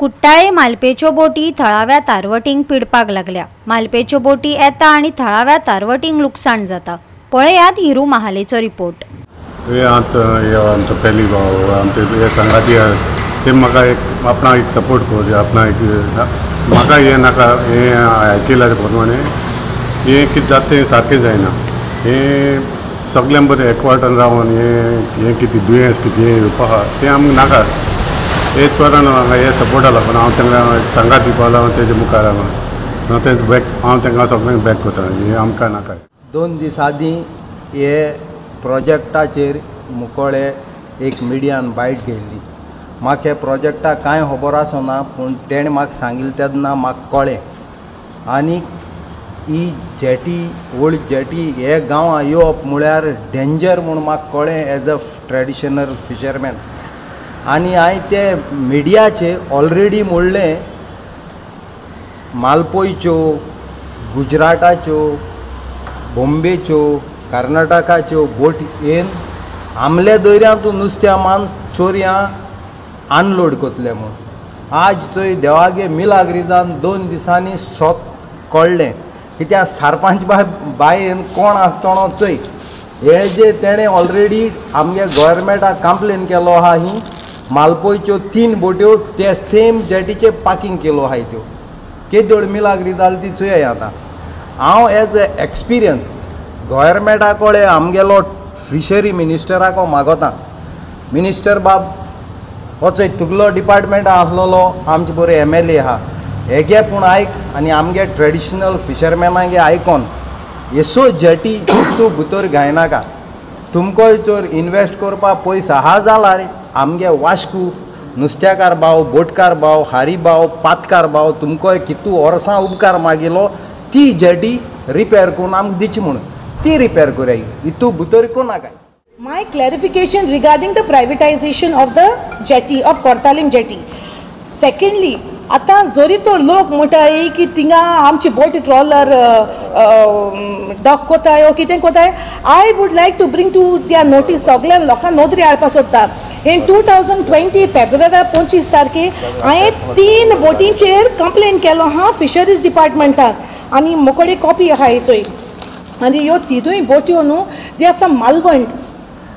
कुट्टाळे मालपेच्यो बोटी थळाव्या तारवटींक पिडपाक लागल्या। मालपेच्यो बोटी येता आणि थळाव्या तारवटींक लुकसाण जाता। पळयात हिरू महालेचो रिपोर्ट। हे आमचो पहली भाव आमचे हे संगाती ते म्हाका एक आपणा एक सपोर्ट करू आपणा एक म्हाका हे नाका हे आयकलां प्रमाणे हे कितें जाता तें सारकें जायना। हे सगळ्यां बरें एकवाटान रावन हे कितें दुयेंस कितें येवपा आहा तें आमकां नाका। हेच कारण म्हाका हे सपोर्टा लागून हांव तांकां एक सांगात दिवपा लागून तेजे मुखार हांव तेंच बॅक हांव तांकां सगळ्यांक बॅक करता। हे आमकां नाका। 2 दीस आदीं हे प्रोजेक्टाचेर मुकोळे एक मिडियान बायट घेयल्ली। म्हाका हे प्रोजेक्टाक कांय खबर आसना, पूण तेणें म्हाका सांगिल्लें तेन्ना म्हाका कळ्ळें। आनी ही जेटी ओल्ड जेटी हे गांवां येवप म्हळ्यार डेंजर म्हूण म्हाका कळ्ळें एज अ ट्रेडिशनल फिशरमॅन। आनी हांवें ते मिडियाचे ऑलरेडी म्हणलें मालपोयच्यो, गुजराताच्यो, बॉम्बेच्यो, कर्नाटकाच्यो बोटी येवन आमल्या दर्यांतून नुस्त्या मान चोरयां अनलोड करतले म्हूण। आज चोय देवागे मिलाग्रिजान 2 दिसांनी सोत कळ्ळें। कित्याक सरपंच बायेन कोण आसतलो चोय हे जे तेणें ऑलरेडी आमगे गोवोरमेंटाक कंप्लेन केलो आहा। ही मालपोयच्यो 3 बोट्यो ते सेम जेटीचे पार्किंग केलो आहाय त्यो केदोळ मिलाग्री जाली ती चोय आतां। हांव एज अ एक्सपिरियन्स गोवोरमेंटा कडेन आमगेलो फिशरी मिनिस्टराक मागोता, मिनिस्टर बाब हो चोय तुगलो डिपार्टमेंट आसलोलो आमचे बरे MLA आहा हेगे पूण आयक आनी आमगे ट्रेडिशनल फिशरमॅनागे आयकोन येसो जेटी तूं भितर घायनाका। तुमकोय चोर इन्वेस्ट करपा पयस आहा जाला रे। आमगे वास्को नुस्त्याकार भाव, बोटकार भाव, हारी भाव, पातकार भाव तुमकोय कितू वर्सां उपकार मागिलो ती जेटी रिपेर करून आमकां दिची म्हणून ती रिपेर कराय हितू भितर कोणाकाय। My clarification regarding the privatization of the jetty of Kortaling jetty. Secondly, आता जरी तो लोक म्हणटाय की थिंगा आमची बोटी ट्रॉलर डॉक कोताय ओ कितें कोताय, I would like to bring to their notice सगळ्या लोकांक नोंदणी हाडपाक सोदता। इन 2020 फेब्रुवारी 25 तारखेक हांवें 3 बोटींचेर कंप्लेन केलो हा फिशरीज डिपार्टमेंटाक आनी मोकळी कॉपी आहा हेचोय। आनी ह्यो 3 बोट्यो न्हू दे आर फ्रॉम मालवंड,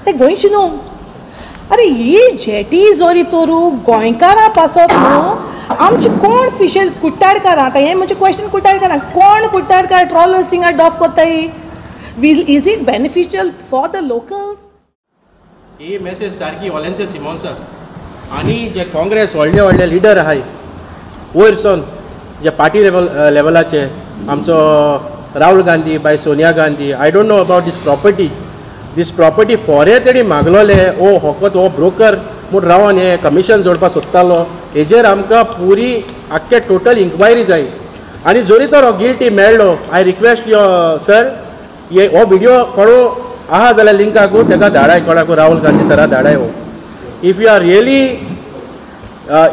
ते गोंयची न्हू। अरे ही जेटी जोरी तोरू गोंयकारां पासत न्हू आमचे कोण फिशर्स कुट्टाडकारां आतां हें म्हणजे क्वेश्चन कुट्टाडकारां कोण कुट्टाडकार ट्रॉलर्स थिंगा डॉक कोत्ताय is it beneficial for the locals? He message सारकी वॉलेंसे सिमोन्सा आनी जे काँग्रेस व्हडले लिडर आहाय वयरसून जे पार्टी लेवलाचे आमचो राहुल गांधी बाय Sonia Gandhi I don't know about this property फोरे तेणी मागलोले ओ होकोत हो ब्रोकर म्हूण रावन हे कमिशन जोडपा सोदतालो हेजेर आमकां पूरी आख्खे टोटल इन्क्वायरी जाय। आनी जोरी तर हो गिल्टी मेळ्ळो आय रिक्वेस्ट यो सर हे हो व्हिडिओ कोणू आहा जाल्यार लिंकाकू ताका धाडाय कोणाकू राहुल गांधी सरा धाडाय हो। If you are really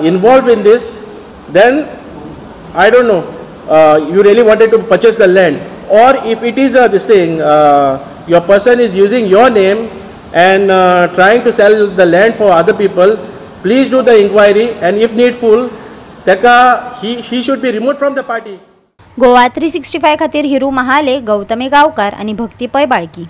involve in this then I don't know, you really wanted to purchase the land, or if it is this thing, your person is using your name and trying to sell the land for other people, please do the inquiry and if needful, he should be removed from the party. Goa 365 खातीर हिरू महाले, गौतमी गावकार आणि भक्ती पै बाळकी।